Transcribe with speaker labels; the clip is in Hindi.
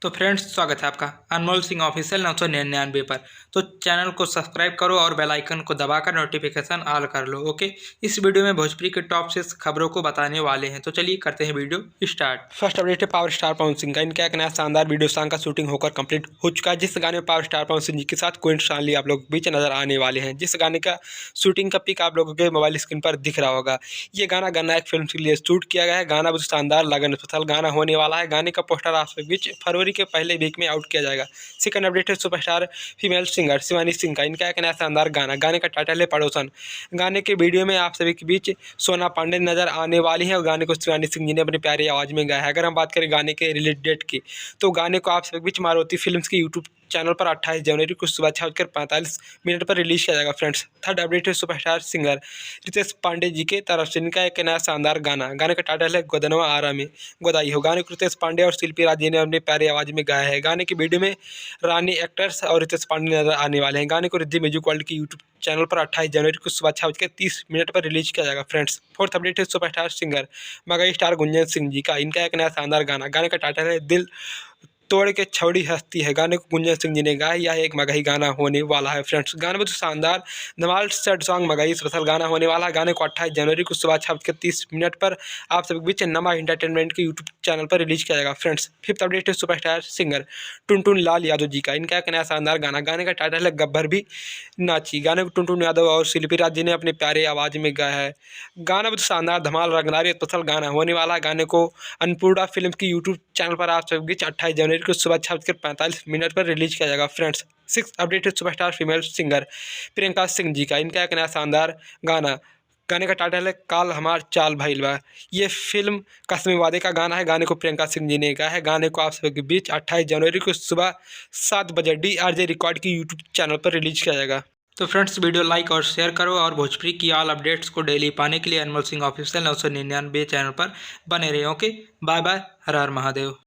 Speaker 1: तो फ्रेंड्स, स्वागत है आपका अनमोल सिंह ऑफिशियल 999 पर। तो चैनल को सब्सक्राइब करो और बेल आइकन को दबाकर नोटिफिकेशन ऑल कर लो। ओके, इस वीडियो में भोजपुरी के टॉप 6 खबरों को बताने वाले हैं। तो चलिए करते हैं वीडियो स्टार्ट। फर्स्ट अपडेट है पावर स्टार पवन सिंह का। इनका एक नया शानदार वीडियो सॉन्ग का शूटिंग होकर कंप्लीट हो चुका है, जिस गाने में पावर स्टार पवन सिंह जी के साथ क्वीन शानली आप लोग बीच नजर आने वाले हैं। जिस गाने का शूटिंग का पिक आप लोगों के मोबाइल स्क्रीन पर दिख रहा होगा। ये गाना गन्ना एक फिल्म के लिए शूट किया गया है। गाना बहुत शानदार लगन स्पेशल गाना होने वाला है। गाने का पोस्टर आप सभी बीच फरवरी के पहले वीक में आउट किया जाएगा। सेकंड अपडेट है superstar female singer Shivani Singh का। इनका एक नया शानदार गाने का टाइटल है पड़ोसन। गाने के वीडियो में आप सभी के बीच सोना पांडे नजर आने वाली है और गाने को शिवानी सिंह जी ने अपनी प्यारी आवाज़ में गाया है। अगर हम बात करें गाने के रिलीज डेट की, तो गाने को आप सभी के बीच मारुति फिल्म्स की यूट्यूब चैनल पर 28 जनवरी को सुबह 6:45 पर रिलीज किया जाएगा। फ्रेंड्स, थर्ड अपडेट है सुपरस्टार सिंगर रितेश पांडे जी के तरफ से। इनका एक नया शानदार गाने का टाइटल है गोदनवा आरा में गोदाई हो। गाने को रितेश पांडे और शिल्पी राज जी ने अपनी प्यारी आवाज़ में गाया है। गाने की वीडियो में रानी एक्टर्स और रितेश पांडे नजर आने वाले हैं। गाने को रिद्धि म्यूजिक वर्ल्ड की यूट्यूब चैनल पर 28 जनवरी को सुबह 6:30 पर रिलीज किया जाएगा। फ्रेंड्स, फोर्थ अपडेट है superstar singer Magahi star Gunjan Singh ji का। इनका एक नया शानदार गाने का टाइटल है दिल तोड़ के छौड़ी हंसती है। गाने को गुंजन सिंह जी ने गाया। यह एक मगही गाना होने वाला है। फ्रेंड्स, गाने में तो शानदार धमाल सेट सॉन्ग मगही स्पेशल गाना होने वाला है। गाने को 28 जनवरी को सुबह 6:30 पर आप सभी के बीच नमा इंटरटेनमेंट के यूट्यूब चैनल पर रिलीज किया जाएगा। फ्रेंड्स, फिफ्थ अपडेट है सुपरस्टार सिंगर टुनटुन लाल यादव जी का। इनका एक नया शानदार गाने का टाइटल है गब्बर भी नाची। गाने को टुनटुन यादव और शिल्पी राज जी ने अपने प्यारे आवाज़ में गाया है। गाना बहुत शानदार धमाल रंगदारी स्पेशल गाना होने वाला है। गाने को अन्नपूर्णा फिल्म की यूट्यूब चैनल पर आप सभी बीच 28 जनवरी को सुबह 6:45 पर रिलीज किया जाएगा। फ्रेंड्स, सिक्स अपडेट है superstar female singer Priyanka Singh ji का। इनका एक नया शानदार गाने का टाइटल है काल हमार चाल भइल बा। ये फिल्म कसमी वादे का गाना है। गाने को प्रियंका सिंह जी ने गाया है। गाने को आप सभी के बीच 28 जनवरी को सुबह 7 बजे DRJ रिकॉर्ड की यूट्यूब चैनल पर रिलीज किया जाएगा। तो फ्रेंड्स, वीडियो लाइक और शेयर करो और भोजपुरी की ऑल अपडेट्स को डेली पाने के लिए अनमोल सिंह ऑफिशियल 999 चैनल पर बने रहे। ओके, बाय बाय, हर हर महादेव।